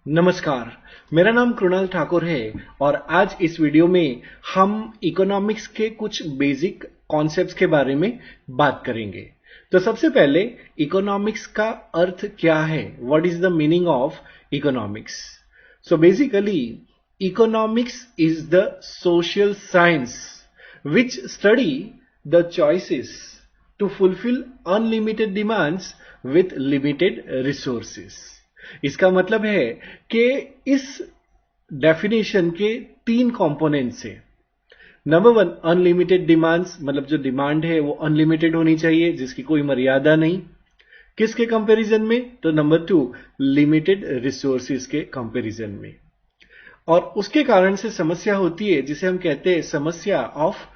नमस्कार, मेरा नाम कृणाल ठाकुर है और आज इस वीडियो में हम इकोनॉमिक्स के कुछ बेसिक कॉन्सेप्ट्स के बारे में बात करेंगे। तो सबसे पहले इकोनॉमिक्स का अर्थ क्या है? What is the meaning of economics? So basically economics is the social science which study the choices to fulfill unlimited demands with limited resources। इसका मतलब है कि इस डेफिनेशन के तीन कंपोनेंट्स है। नंबर वन, अनलिमिटेड डिमांड्स, मतलब जो डिमांड है वो अनलिमिटेड होनी चाहिए, जिसकी कोई मर्यादा नहीं। किसके कंपैरिजन में? तो नंबर टू, लिमिटेड रिसोर्सेज के कंपैरिजन में। और उसके कारण से समस्या होती है जिसे हम कहते हैं समस्या of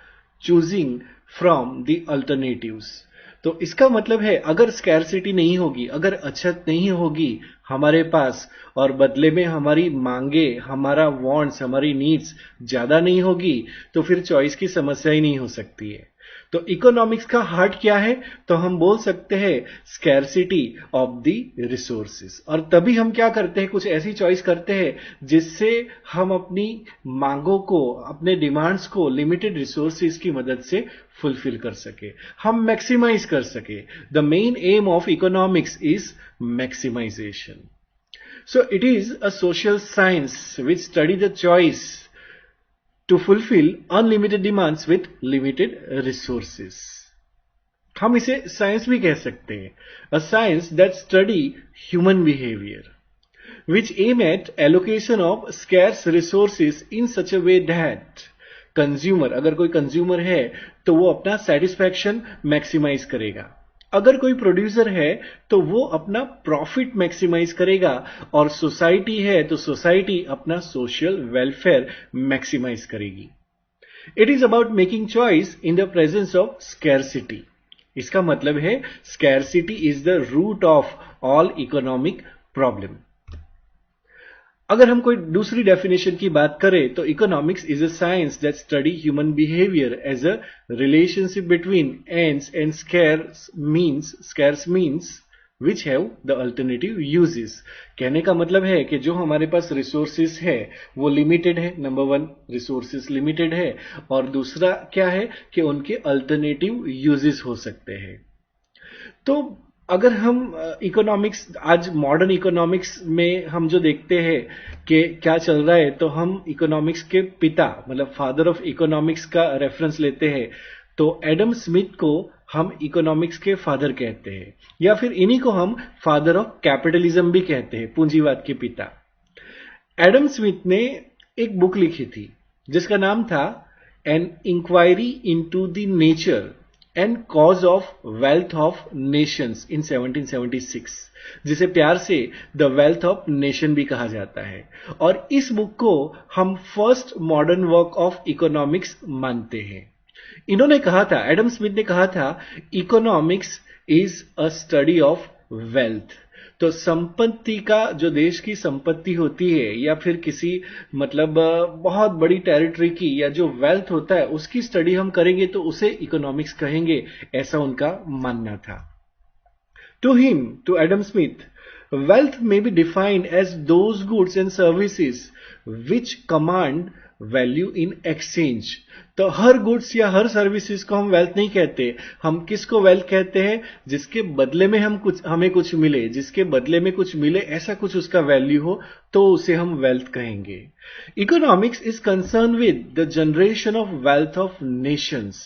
choosing from the alternatives. तो इसका मतलब है अगर स्कैरसिटी नहीं होगी, अगर अछत नहीं होगी हमारे पास, और बदले में हमारी मांगे, हमारा वांट्स, हमारी नीड्स ज्यादा नहीं होगी, तो फिर चॉइस की समस्या ही नहीं हो सकती है। तो इकोनॉमिक्स का हार्ट क्या है? तो हम बोल सकते हैं स्कैरसिटी ऑफ द रिसोर्सेज। और तभी हम क्या करते हैं, कुछ ऐसी चॉइस करते हैं जिससे हम अपनी मांगों को, अपने डिमांड्स को लिमिटेड रिसोर्सेज की मदद से फुलफिल कर सके, हम मैक्सिमाइज कर सके। The main aim of economics is maximisation. So it is a social science which study the choice to fulfill unlimited demands with limited resources। हम इसे साइंस भी कह सकते हैं, a science that study human behavior which aim at allocation of scarce resources in such a way that consumer, अगर कोई consumer है तो वो अपना सेटिस्फैक्शन मैक्सिमाइज करेगा, अगर कोई प्रोड्यूसर है तो वो अपना प्रॉफिट मैक्सिमाइज करेगा, और सोसाइटी है तो सोसाइटी अपना सोशल वेलफेयर मैक्सिमाइज करेगी। It is about making choice in the presence of scarcity. इसका मतलब है scarcity is the root of all economic problem. अगर हम कोई दूसरी डेफिनेशन की बात करें तो economics is a science that study human behaviour as a relationship between ends and scarce means which have the alternative uses. कहने का मतलब है कि जो हमारे पास रिसोर्सेस है वो लिमिटेड है। नंबर वन, रिसोर्सेस लिमिटेड है, और दूसरा क्या है कि उनके अल्टरनेटिव यूजेस हो सकते हैं। तो अगर हम इकोनॉमिक्स, आज मॉडर्न इकोनॉमिक्स में हम जो देखते हैं कि क्या चल रहा है, तो हम इकोनॉमिक्स के पिता, मतलब फादर ऑफ इकोनॉमिक्स का रेफरेंस लेते हैं। तो एडम स्मिथ को हम इकोनॉमिक्स के फादर कहते हैं, या फिर इन्हीं को हम फादर ऑफ कैपिटलिज्म भी कहते हैं, पूंजीवाद के पिता। एडम स्मिथ ने एक बुक लिखी थी जिसका नाम था an inquiry into the nature and cause of wealth of nations in 1776, जिसे प्यार से द वेल्थ ऑफ नेशन भी कहा जाता है। और इस बुक को हम first modern work of economics मानते हैं। इन्होंने कहा था, एडम स्मिथ ने कहा था, economics is a study of wealth. तो संपत्ति का, जो देश की संपत्ति होती है या फिर किसी मतलब बहुत बड़ी टेरिटरी की, या जो वेल्थ होता है उसकी स्टडी हम करेंगे तो उसे इकोनॉमिक्स कहेंगे, ऐसा उनका मानना था। To him, to Adam Smith, wealth may be defined as those goods and services which command value in exchange. तो हर गुड्स या हर सर्विसेज को हम वेल्थ नहीं कहते। हम किसको वेल्थ कहते हैं? जिसके बदले में हमें कुछ मिले, जिसके बदले में कुछ मिले, ऐसा कुछ उसका वैल्यू हो, तो उसे हम वेल्थ कहेंगे। Economics is concern with the generation of wealth of nations.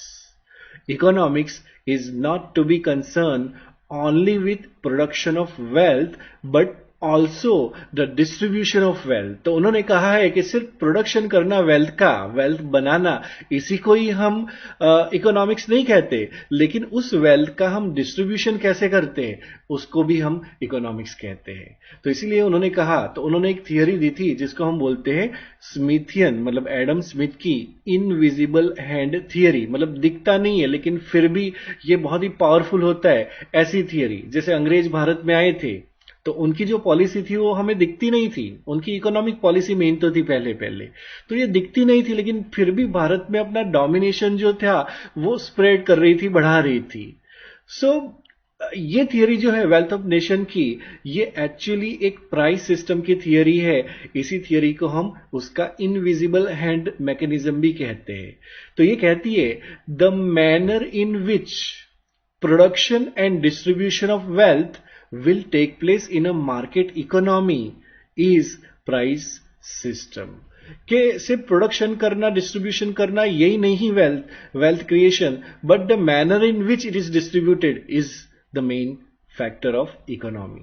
Economics is not to be concern only with production of wealth but also the distribution of wealth। तो उन्होंने कहा है कि सिर्फ प्रोडक्शन करना वेल्थ का, वेल्थ बनाना, इसी को ही हम इकोनॉमिक्स नहीं कहते, लेकिन उस वेल्थ का हम डिस्ट्रीब्यूशन कैसे करते हैं उसको भी हम इकोनॉमिक्स कहते हैं। तो इसीलिए उन्होंने कहा, तो उन्होंने एक थियरी दी थी जिसको हम बोलते हैं स्मिथियन, मतलब एडम स्मिथ की इनविजिबल हैंड थियरी। मतलब दिखता नहीं है लेकिन फिर भी ये बहुत ही पावरफुल होता है, ऐसी थियरी। जैसे अंग्रेज भारत में आए थे तो उनकी जो पॉलिसी थी वो हमें दिखती नहीं थी, उनकी इकोनॉमिक पॉलिसी मेन तो थी पहले पहले, तो ये दिखती नहीं थी, लेकिन फिर भी भारत में अपना डोमिनेशन जो था वो स्प्रेड कर रही थी, बढ़ा रही थी। सो ये थियरी जो है वेल्थ ऑफ नेशन की, ये एक्चुअली एक प्राइस सिस्टम की थियरी है। इसी थियरी को हम उसका इनविजिबल हैंड मैकेनिज्म भी कहते हैं। तो ये कहती है the manner in which production and distribution of wealth will take place in a market economy is price system. कि सिर्फ प्रोडक्शन करना, डिस्ट्रीब्यूशन करना यही नहीं wealth creation, but the manner in which it is distributed is the main factor of economy.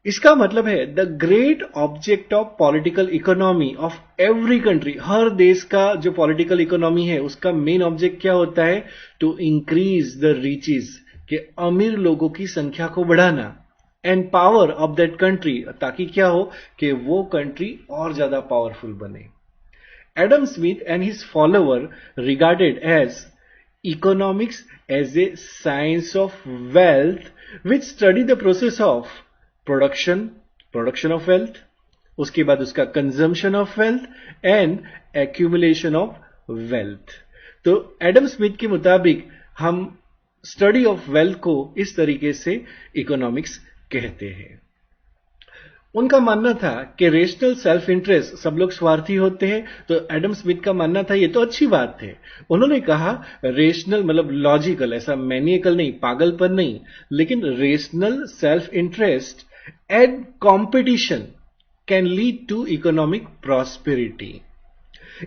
इसका मतलब है the great object of political economy of every country, हर देश का जो पॉलिटिकल इकोनॉमी है उसका मेन ऑब्जेक्ट क्या होता है? टू इंक्रीज द रिचेस, के अमीर लोगों की संख्या को बढ़ाना, and power of that country, ताकि क्या हो कि वो कंट्री और ज्यादा पावरफुल बने। Adam Smith and his follower regarded as economics as a science of wealth which study the process of production of wealth, उसके बाद उसका consumption of wealth and accumulation of wealth। तो एडम स्मिथ के मुताबिक हम study of wealth को इस तरीके से इकोनॉमिक्स कहते हैं। उनका मानना था कि रेशनल सेल्फ इंटरेस्ट, सब लोग स्वार्थी होते हैं, तो एडम स्मिथ का मानना था ये तो अच्छी बात है। उन्होंने कहा रेशनल मतलब लॉजिकल, ऐसा मैनिएकल नहीं, पागलपन नहीं, लेकिन rational self interest and competition can lead to economic prosperity.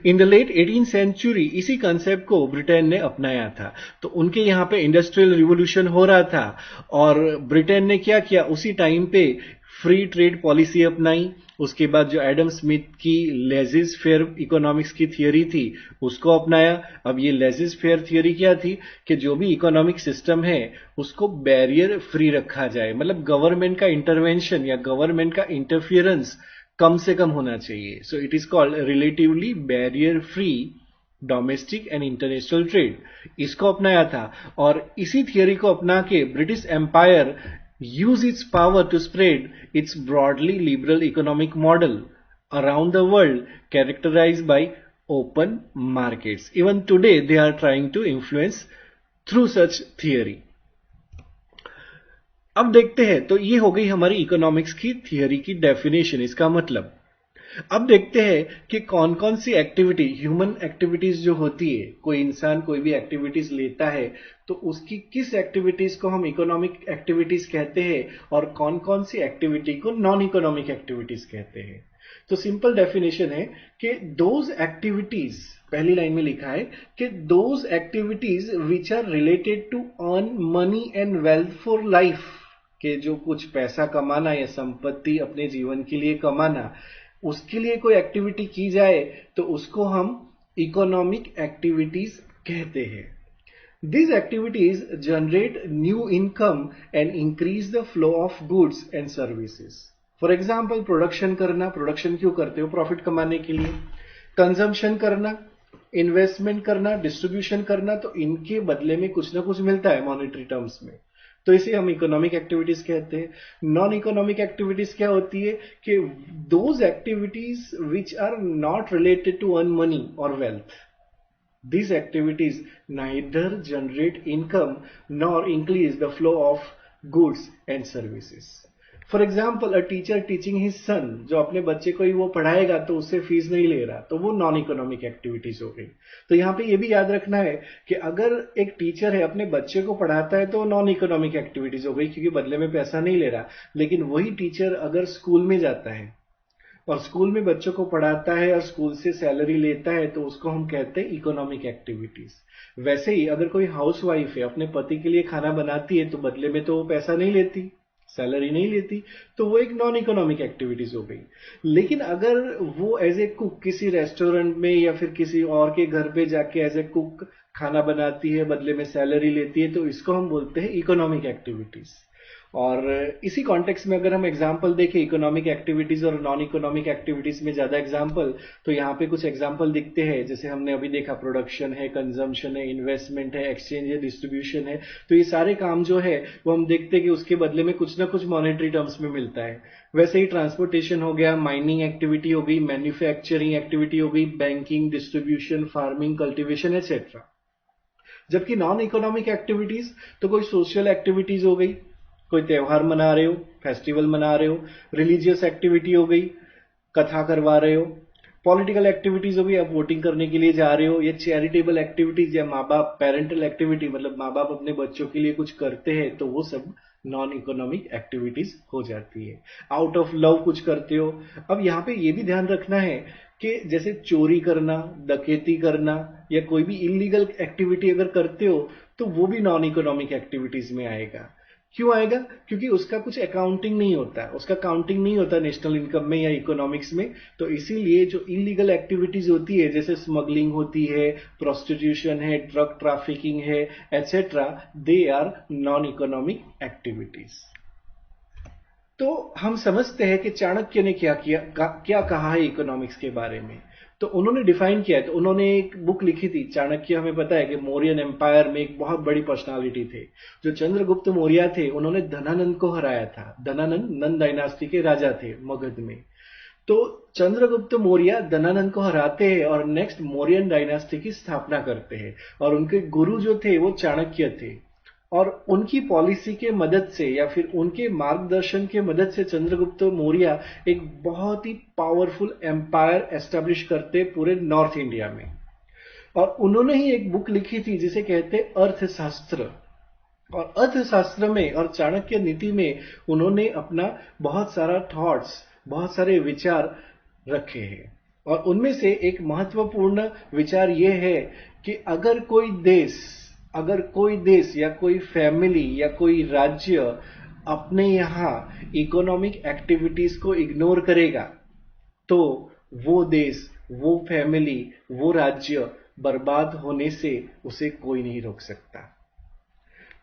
In the late 18th century इसी कंसेप्ट को ब्रिटेन ने अपनाया था। तो उनके यहां पे इंडस्ट्रियल रिवोल्यूशन हो रहा था और ब्रिटेन ने क्या किया, उसी टाइम पे फ्री ट्रेड पॉलिसी अपनाई। उसके बाद जो एडम स्मिथ की लेजिस फेयर इकोनॉमिक्स की थियरी थी उसको अपनाया। अब ये लेजिस फेयर थियरी क्या थी कि जो भी इकोनॉमिक सिस्टम है उसको बैरियर फ्री रखा जाए, मतलब गवर्नमेंट का इंटरवेंशन या गवर्नमेंट का इंटरफियरेंस कम से कम होना चाहिए। So it is called relatively barrier free domestic and international trade, इसको अपनाया था। और इसी थियरी को अपना के British empire use its power to spread its broadly liberal economic model around the world characterized by open markets. Even today they are trying to influence through such theory. अब देखते हैं, तो ये हो गई हमारी इकोनॉमिक्स की थियरी की डेफिनेशन, इसका मतलब। अब देखते हैं कि कौन कौन सी एक्टिविटी, ह्यूमन एक्टिविटीज जो होती है, कोई इंसान कोई भी एक्टिविटीज लेता है तो उसकी किस एक्टिविटीज को हम इकोनॉमिक एक्टिविटीज कहते हैं और कौन कौन सी एक्टिविटी को नॉन इकोनॉमिक एक्टिविटीज कहते हैं। तो सिंपल डेफिनेशन है कि दोज एक्टिविटीज, पहली लाइन में लिखा है कि those activities which are related to earn money and wealth for life, के जो कुछ पैसा कमाना या संपत्ति अपने जीवन के लिए कमाना, उसके लिए कोई एक्टिविटी की जाए तो उसको हम इकोनॉमिक एक्टिविटीज कहते हैं। These activities generate new income and increase the flow of goods and services. For example, production करना, प्रोडक्शन क्यों करते हो? प्रॉफिट कमाने के लिए। कंजम्पशन करना, इन्वेस्टमेंट करना, डिस्ट्रीब्यूशन करना, तो इनके बदले में कुछ ना कुछ मिलता है मॉनेटरी टर्म्स में, तो इसे हम इकोनॉमिक एक्टिविटीज कहते हैं। नॉन इकोनॉमिक एक्टिविटीज क्या होती है कि those activities which are not related to earn money और wealth. These activities neither generate income nor increase the flow of goods and services. For example, a teacher teaching his son, जो अपने बच्चे को ही वो पढ़ाएगा तो उससे फीस नहीं ले रहा, तो वो नॉन इकोनॉमिक एक्टिविटीज हो गई। तो यहाँ पे ये भी याद रखना है कि अगर एक टीचर है अपने बच्चे को पढ़ाता है तो नॉन इकोनॉमिक एक्टिविटीज हो गई, क्योंकि बदले में पैसा नहीं ले रहा। लेकिन वही टीचर अगर स्कूल में जाता है और स्कूल में बच्चों को पढ़ाता है और स्कूल से सैलरी लेता है, तो उसको हम कहते हैं इकोनॉमिक एक्टिविटीज। वैसे ही अगर कोई हाउसवाइफ है, अपने पति के लिए खाना बनाती है, तो बदले में तो वो पैसा नहीं लेती, सैलरी नहीं लेती, तो वो एक नॉन इकोनॉमिक एक्टिविटीज हो गई। लेकिन अगर वो एज ए कुक किसी रेस्टोरेंट में या फिर किसी और के घर पे जाके एज ए कुक खाना बनाती है, बदले में सैलरी लेती है, तो इसको हम बोलते हैं इकोनॉमिक एक्टिविटीज। और इसी कॉन्टेक्स्ट में अगर हम एग्जांपल देखें इकोनॉमिक एक्टिविटीज और नॉन इकोनॉमिक एक्टिविटीज में ज्यादा एग्जांपल, तो यहाँ पे कुछ एग्जांपल दिखते हैं। जैसे हमने अभी देखा, प्रोडक्शन है, कंजम्पशन है, इन्वेस्टमेंट है, एक्सचेंज है, डिस्ट्रीब्यूशन है। तो ये सारे काम जो है वो हम देखते हैं कि उसके बदले में कुछ ना कुछ मॉनेटरी टर्म्स में मिलता है। वैसे ही ट्रांसपोर्टेशन हो गया, माइनिंग एक्टिविटी हो गई, मैन्युफैक्चरिंग एक्टिविटी हो गई, banking, distribution, farming, cultivation etcetera. जबकि नॉन इकोनॉमिक एक्टिविटीज तो कोई सोशल एक्टिविटीज हो गई, कोई त्योहार मना रहे हो, फेस्टिवल मना रहे हो, रिलीजियस एक्टिविटी हो गई, कथा करवा रहे हो, पॉलिटिकल एक्टिविटीज हो गई, आप वोटिंग करने के लिए जा रहे हो, या चैरिटेबल एक्टिविटीज या माँ बाप पेरेंटल एक्टिविटी, मतलब माँ बाप अपने बच्चों के लिए कुछ करते हैं, तो वो सब नॉन इकोनॉमिक एक्टिविटीज हो जाती है। आउट ऑफ लव कुछ करते हो। अब यहाँ पे ये भी ध्यान रखना है कि जैसे चोरी करना, डकैती करना या कोई भी इलीगल एक्टिविटी अगर करते हो तो वो भी नॉन इकोनॉमिक एक्टिविटीज में आएगा। क्यों आएगा? क्योंकि उसका कुछ अकाउंटिंग नहीं होता, उसका काउंटिंग नहीं होता नेशनल इनकम में या इकोनॉमिक्स में। तो इसीलिए जो इलीगल एक्टिविटीज होती है, जैसे स्मगलिंग होती है, प्रोस्टिट्यूशन है, ड्रग ट्रैफिकिंग है, etcetera, they are non economic activities. तो हम समझते हैं कि चाणक्य ने क्या कहा है इकोनॉमिक्स के बारे में। तो उन्होंने डिफाइन किया है। तो उन्होंने एक बुक लिखी थी चाणक्य। हमें पता है कि मौर्यन एम्पायर में एक बहुत बड़ी पर्सनालिटी थे जो चंद्रगुप्त मौर्य थे। उन्होंने धनानंद को हराया था। धनानंद नंद डायनास्टी के राजा थे मगध में। तो चंद्रगुप्त मौर्य धनानंद को हराते हैं और नेक्स्ट मौर्यन डायनास्टी की स्थापना करते हैं। और उनके गुरु जो थे वो चाणक्य थे। और उनकी पॉलिसी के मदद से या फिर उनके मार्गदर्शन के मदद से चंद्रगुप्त मौर्य एक बहुत ही पावरफुल एम्पायर एस्टेब्लिश करते पूरे नॉर्थ इंडिया में। और उन्होंने ही एक बुक लिखी थी जिसे कहते अर्थशास्त्र। और अर्थशास्त्र में और चाणक्य नीति में उन्होंने अपना बहुत सारा थॉट्स, बहुत सारे विचार रखे हैं। और उनमें से एक महत्वपूर्ण विचार यह है कि अगर कोई देश या कोई फैमिली या कोई राज्य अपने यहां इकोनॉमिक एक्टिविटीज को इग्नोर करेगा तो वो देश, वो फैमिली, वो राज्य बर्बाद होने से उसे कोई नहीं रोक सकता।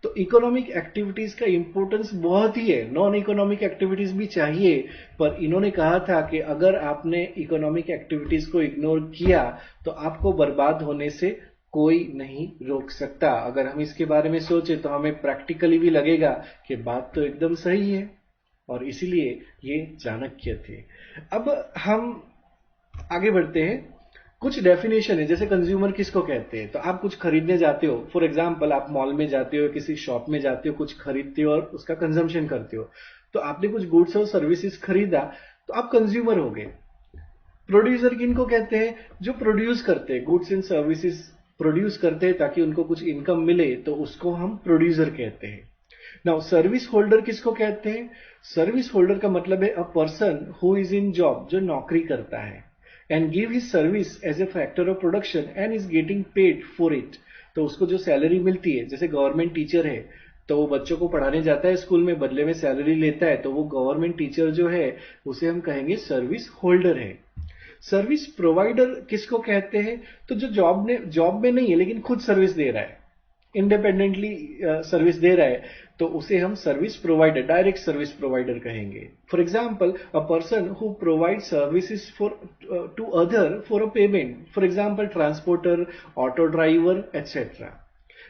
तो इकोनॉमिक एक्टिविटीज का इंपॉर्टेंस बहुत ही है। नॉन इकोनॉमिक एक्टिविटीज भी चाहिए, पर इन्होंने कहा था कि अगर आपने इकोनॉमिक एक्टिविटीज को इग्नोर किया तो आपको बर्बाद होने से कोई नहीं रोक सकता। अगर हम इसके बारे में सोचे तो हमें प्रैक्टिकली भी लगेगा कि बात तो एकदम सही है। और इसीलिए ये चाणक्य थे। अब हम आगे बढ़ते हैं। कुछ डेफिनेशन है, जैसे कंज्यूमर किसको कहते हैं। तो आप कुछ खरीदने जाते हो, फॉर एग्जांपल आप मॉल में जाते हो, किसी शॉप में जाते हो, कुछ खरीदते हो और उसका कंजम्पशन करते हो। तो आपने कुछ गुड्स और सर्विसेज खरीदा तो आप कंज्यूमर हो गए। प्रोड्यूसर किनको कहते हैं? जो प्रोड्यूस करते हैं, गुड्स एंड सर्विसेज प्रोड्यूस करते हैं ताकि उनको कुछ इनकम मिले, तो उसको हम प्रोड्यूसर कहते हैं। नाउ सर्विस होल्डर किसको कहते हैं? सर्विस होल्डर का मतलब है a person who is in job, जो नौकरी करता है, and give his service as a factor of production and is getting paid for it. तो उसको जो सैलरी मिलती है, जैसे गवर्नमेंट टीचर है तो वो बच्चों को पढ़ाने जाता है स्कूल में, बदले में सैलरी लेता है, तो वो गवर्नमेंट टीचर जो है उसे हम कहेंगे सर्विस होल्डर है। सर्विस प्रोवाइडर किसको कहते हैं? तो जो जॉब में नहीं है लेकिन खुद सर्विस दे रहा है, इंडिपेंडेंटली सर्विस दे रहा है, तो उसे हम service provider, direct service provider कहेंगे। For example a person who provide services for to other for a payment, for example transporter, auto driver etcetera.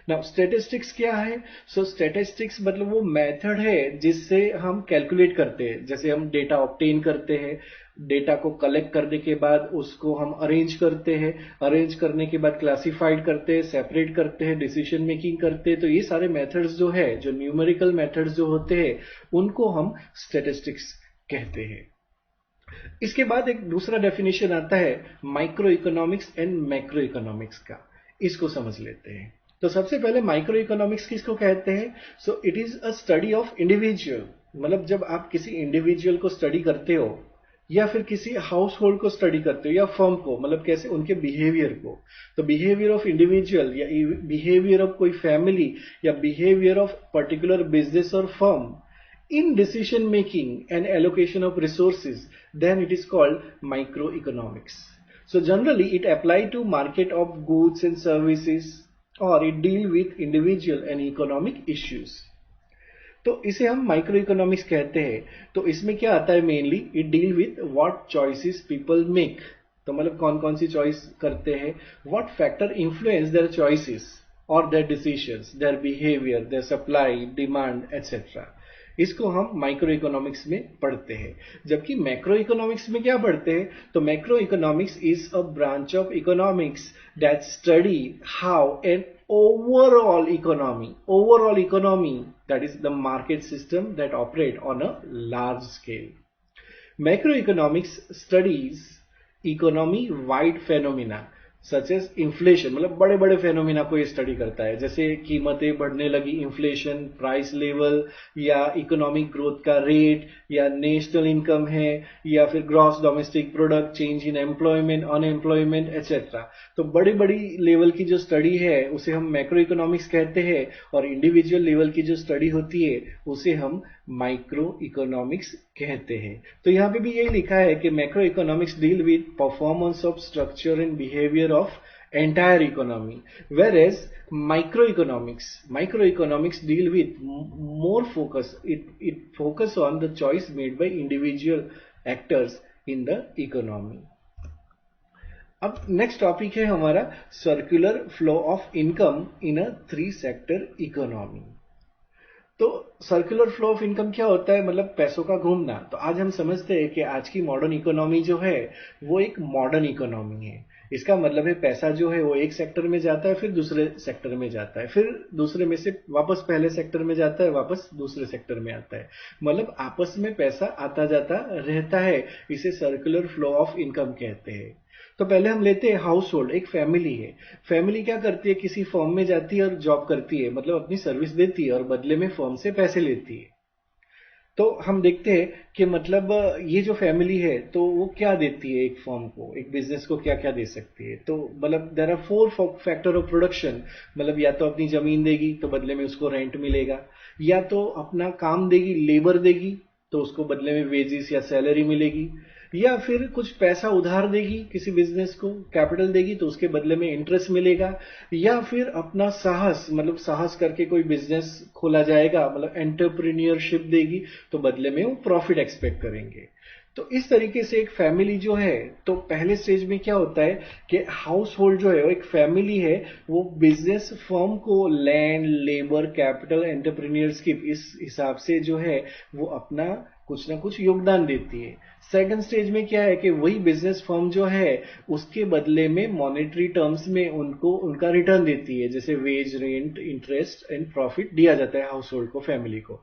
Now statistics क्या है? सो स्टैटिस्टिक्स मतलब वो मेथड है जिससे हम कैलकुलेट करते हैं। जैसे हम डेटा ऑब्टेन करते हैं, डेटा को कलेक्ट करने के बाद उसको हम अरेंज करते हैं, अरेंज करने के बाद क्लासिफाइड करते हैं, सेपरेट करते हैं, डिसीजन मेकिंग करते हैं। तो ये सारे मेथड्स जो है, जो न्यूमेरिकल मेथड्स जो होते हैं, उनको हम स्टैटिस्टिक्स कहते हैं। इसके बाद एक दूसरा डेफिनेशन आता है micro economics and macro economics का। इसको समझ लेते हैं। तो सबसे पहले माइक्रो इकोनॉमिक्स किसको कहते हैं? सो it is a study of individual. मतलब जब आप किसी इंडिविजुअल को स्टडी करते हो या फिर किसी हाउस होल्ड को स्टडी करते हो या फर्म को, मतलब कैसे उनके बिहेवियर को, तो बिहेवियर ऑफ इंडिविजुअल या बिहेवियर ऑफ कोई फैमिली या बिहेवियर ऑफ पर्टिकुलर बिजनेस और firm in decision making and allocation of resources, then it is called microeconomics. So generally it apply to market of goods and services or it deal with individual and economic issues. तो इसे हम micro economics कहते हैं। तो इसमें क्या आता है? Mainly it deal with what choices people make. तो मतलब कौन कौन सी चॉइस करते हैं, what factor influence their choices और their decisions, their behaviour, their supply, demand etcetera. इसको हम माइक्रो इकोनॉमिक्स में पढ़ते हैं। जबकि मैक्रो इकोनॉमिक्स में क्या पढ़ते हैं, तो macro economics is a branch of economics that study how an overall economy, that is the market system that operate on a large scale. Macroeconomics studies economy wide phenomena such as inflation, मतलब बड़े बड़े phenomena को ये study करता है, जैसे कीमतें बढ़ने लगी, इन्फ्लेशन, प्राइस लेवल, या इकोनॉमिक ग्रोथ का रेट, या नेशनल इनकम है, या फिर gross domestic product, change in employment, unemployment etcetera. तो बड़ी बड़ी लेवल की जो स्टडी है उसे हम मैक्रो इकोनॉमिक्स कहते हैं, और इंडिविजुअल लेवल की जो स्टडी होती है उसे हम माइक्रो इकोनॉमिक्स कहते हैं। तो यहां पे भी यही लिखा है कि macro economics deal with performance of structure and behaviour of entire economy, whereas microeconomics deal with more focus, it focus on the choice made by individual actors in the economy. अब नेक्स्ट टॉपिक है हमारा circular flow of income in a 3 sector economy. तो circular flow of income क्या होता है, मतलब पैसों का घूमना। तो आज हम समझते हैं कि आज की मॉडर्न इकोनॉमी जो है वो एक मॉडर्न इकोनॉमी है। इसका मतलब है पैसा जो है वो एक सेक्टर में जाता है, फिर दूसरे सेक्टर में जाता है, फिर दूसरे में से वापस पहले सेक्टर में जाता है, वापस दूसरे सेक्टर में आता है, मतलब आपस में पैसा आता जाता रहता है। इसे सर्कुलर फ्लो ऑफ इनकम कहते हैं। तो पहले हम लेते हैं हाउस होल्ड, एक फैमिली है। फैमिली क्या करती है, किसी फर्म में जाती है और जॉब करती है, मतलब अपनी सर्विस देती है और बदले में फर्म से पैसे लेती है। तो हम देखते हैं कि मतलब ये जो फैमिली है तो वो क्या देती है एक फर्म को, एक बिजनेस को क्या क्या दे सकती है। तो मतलब there are 4 factor of production, मतलब या तो अपनी जमीन देगी तो बदले में उसको रेंट मिलेगा, या तो अपना काम देगी, लेबर देगी तो उसको बदले में वेजेस या सैलरी मिलेगी, या फिर कुछ पैसा उधार देगी किसी बिजनेस को, कैपिटल देगी तो उसके बदले में इंटरेस्ट मिलेगा, या फिर अपना साहस, मतलब साहस करके कोई बिजनेस खोला जाएगा, मतलब एंटरप्रेन्योरशिप देगी तो बदले में वो प्रॉफिट एक्सपेक्ट करेंगे। तो इस तरीके से एक फैमिली जो है, तो पहले स्टेज में क्या होता है कि हाउस होल्ड जो है वो एक फैमिली है, वो बिजनेस फर्म को लैंड, लेबर, कैपिटल, एंटरप्रेन्योरशिप इस हिसाब से जो है वो अपना कुछ ना कुछ योगदान देती है। सेकंड स्टेज में क्या है कि वही बिजनेस फर्म जो है उसके बदले में मॉनेटरी टर्म्स में उनको उनका रिटर्न देती है, जैसे wage, rent, interest and profit दिया जाता है हाउस होल्ड को, फैमिली को।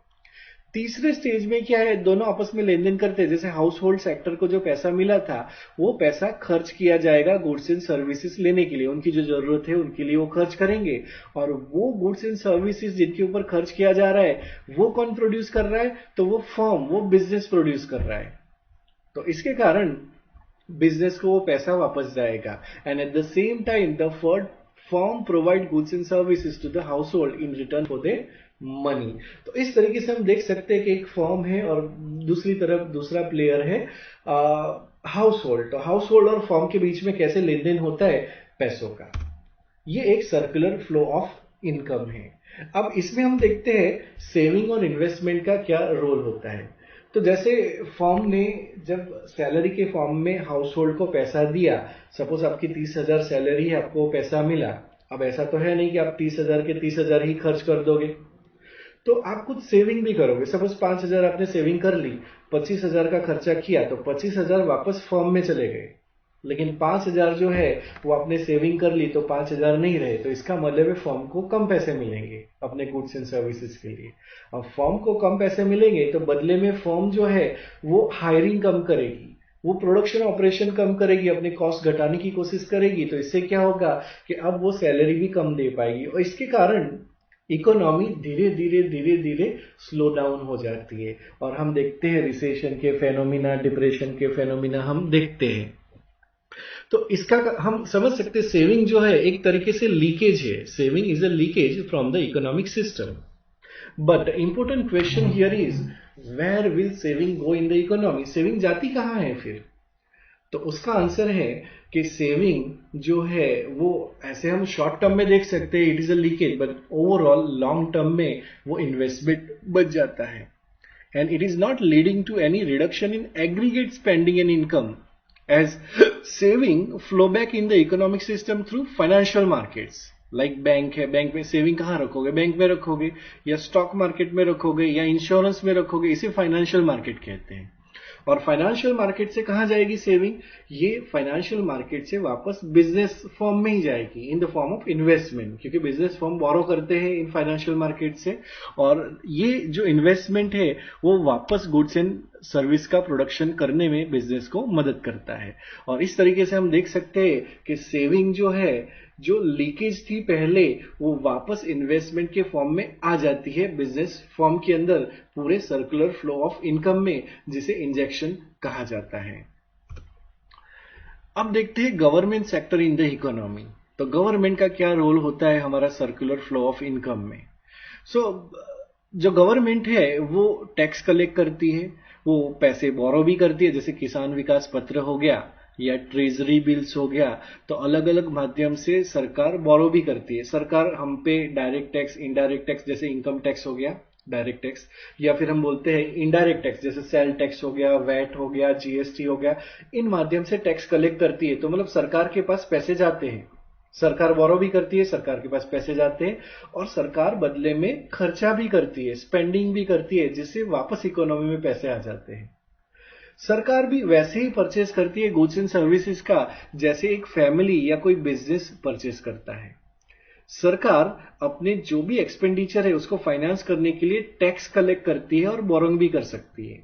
तीसरे स्टेज में क्या है, दोनों आपस में लेन देन करते हैं। जैसे हाउस होल्ड सेक्टर को जो पैसा मिला था वो पैसा खर्च किया जाएगा गुड्स एंड सर्विसेज लेने के लिए, उनकी जो जरूरत है उनके लिए वो खर्च करेंगे, और वो गुड्स एंड सर्विसेज जिनके ऊपर खर्च किया जा रहा है वो कौन प्रोड्यूस कर रहा है, तो वो फर्म, वो बिजनेस प्रोड्यूस कर रहा है। तो इसके कारण बिजनेस को वो पैसा वापस जाएगा, and at the same time the firm provide goods and services to the household in return for the money. तो इस तरीके से हम देख सकते हैं कि एक फर्म है और दूसरी तरफ दूसरा प्लेयर है हाउस होल्ड। तो हाउस होल्ड और फर्म के बीच में कैसे लेन देन होता है पैसों का, ये एक सर्कुलर फ्लो ऑफ इनकम है। अब इसमें हम देखते हैं सेविंग और इन्वेस्टमेंट का क्या रोल होता है। तो जैसे फर्म ने जब सैलरी के फॉर्म में हाउस होल्ड को पैसा दिया, सपोज आपकी 30,000 सैलरी है, आपको पैसा मिला। अब ऐसा तो है नहीं कि आप 30,000 के 30,000 ही खर्च कर दोगे, तो आप कुछ सेविंग भी करोगे। सपोज 5,000 आपने सेविंग कर ली, 25,000 का खर्चा किया, तो 25,000 वापस फर्म में चले गए, लेकिन 5,000 जो है वो आपने सेविंग कर ली तो 5,000 नहीं रहे। तो इसका मतलब है फर्म को कम पैसे मिलेंगे अपने गुड्स एंड सर्विसेज के लिए। अब फर्म को कम पैसे मिलेंगे तो बदले में फर्म जो है वो हायरिंग कम करेगी, वो प्रोडक्शन ऑपरेशन कम करेगी, अपने कॉस्ट घटाने की कोशिश करेगी। तो इससे क्या होगा कि अब वो सैलरी भी कम दे पाएगी, और इसके कारण इकोनॉमी धीरे धीरे धीरे धीरे स्लो डाउन हो जाती है, और हम देखते हैं रिसेशन के फेनोमिना, डिप्रेशन के फेनोमिना हम देखते हैं। तो इसका हम समझ सकते हैं सेविंग जो है एक तरीके से लीकेज है। Saving is a leakage from the economic system. But important question here is where will saving go in the economy. Saving जाती कहां है फिर? तो उसका आंसर है कि सेविंग जो है वो ऐसे हम शॉर्ट टर्म में देख सकते हैं, it is a leakage, but overall long term में वो इन्वेस्टमेंट बच जाता है, and it is not leading to any reduction in aggregate spending and income as saving flow back in the economic system through financial markets. Like bank है, bank में saving कहाँ रखोगे? Bank में रखोगे, या स्टॉक मार्केट में रखोगे, या इंश्योरेंस में रखोगे। इसे फाइनेंशियल मार्केट कहते हैं। और फाइनेंशियल मार्केट से कहां जाएगी सेविंग? ये फाइनेंशियल मार्केट से वापस बिजनेस फर्म में ही जाएगी इन द फॉर्म ऑफ इन्वेस्टमेंट, क्योंकि बिजनेस फर्म बोरो करते हैं इन फाइनेंशियल मार्केट से, और ये जो इन्वेस्टमेंट है वो वापस गुड्स एंड सर्विस का प्रोडक्शन करने में बिजनेस को मदद करता है। और इस तरीके से हम देख सकते हैं कि सेविंग जो है, जो लीकेज थी पहले, वो वापस इन्वेस्टमेंट के फॉर्म में आ जाती है बिजनेस फॉर्म के अंदर, पूरे सर्कुलर फ्लो ऑफ इनकम में, जिसे इंजेक्शन कहा जाता है। अब देखते हैं government sector in the economy. तो गवर्नमेंट का क्या रोल होता है हमारा सर्कुलर फ्लो ऑफ इनकम में? जो गवर्नमेंट है वो टैक्स कलेक्ट करती है, वो पैसे बोरो भी करती है, जैसे किसान विकास पत्र हो गया या ट्रेजरी बिल्स हो गया। तो अलग अलग माध्यम से सरकार बोरो भी करती है। सरकार हम पे डायरेक्ट टैक्स, इनडायरेक्ट टैक्स, जैसे इनकम टैक्स हो गया डायरेक्ट टैक्स, या फिर हम बोलते हैं इनडायरेक्ट टैक्स, जैसे सेल टैक्स हो गया, वैट हो गया, जीएसटी हो गया, इन माध्यम से टैक्स कलेक्ट करती है। तो मतलब सरकार के पास पैसे जाते हैं, सरकार बोरो भी करती है, सरकार के पास पैसे जाते हैं, और सरकार बदले में खर्चा भी करती है, स्पेंडिंग भी करती है, जिससे वापस इकोनॉमी में पैसे आ जाते हैं। सरकार भी वैसे ही परचेस करती है गुड्स एंड सर्विसेज का, जैसे एक फैमिली या कोई बिजनेस परचेस करता है। सरकार अपने जो भी एक्सपेंडिचर है उसको फाइनेंस करने के लिए टैक्स कलेक्ट करती है और बोरोइंग भी कर सकती है।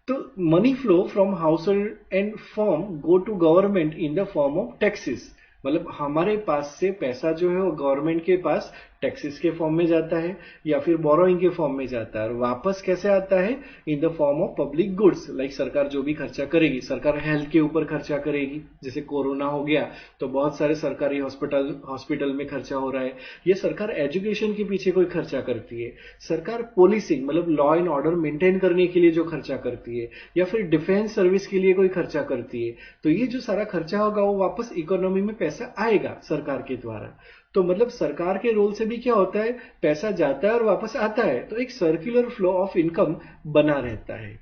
तो money flow from household and firm go to government in the form of taxes. मतलब हमारे पास से पैसा जो है वो गवर्नमेंट के पास टैक्सेस के फॉर्म में जाता है या फिर बोरोइंग के फॉर्म में जाता है, और वापस कैसे आता है? इन the form of public goods. Like सरकार जो भी खर्चा करेगी, सरकार हेल्थ के ऊपर खर्चा करेगी, जैसे कोरोना हो गया तो बहुत सारे सरकारी हॉस्पिटल में खर्चा हो रहा है। ये सरकार एजुकेशन के पीछे कोई खर्चा करती है, सरकार पुलिसिंग मतलब लॉ एंड ऑर्डर मेंटेन करने के लिए जो खर्चा करती है, या फिर डिफेंस सर्विस के लिए कोई खर्चा करती है। तो ये जो सारा खर्चा होगा वो वापस इकोनॉमी में पैसा आएगा सरकार के द्वारा। तो मतलब सरकार के रोल से भी क्या होता है? पैसा जाता है और वापस आता है, तो एक सर्कुलर फ्लो ऑफ इनकम बना रहता है।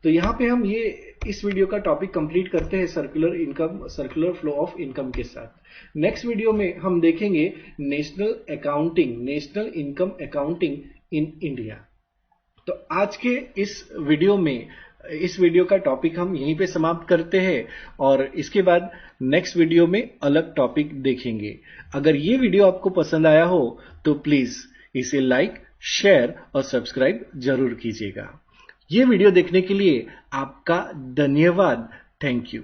तो यहां पे हम ये इस वीडियो का टॉपिक कंप्लीट करते हैं सर्कुलर फ्लो ऑफ इनकम के साथ। नेक्स्ट वीडियो में हम देखेंगे national income accounting in India. तो आज के इस वीडियो का टॉपिक हम यहीं पे समाप्त करते हैं, और इसके बाद नेक्स्ट वीडियो में अलग टॉपिक देखेंगे। अगर ये वीडियो आपको पसंद आया हो तो प्लीज इसे लाइक, शेयर और सब्सक्राइब जरूर कीजिएगा। ये वीडियो देखने के लिए आपका धन्यवाद। Thank you.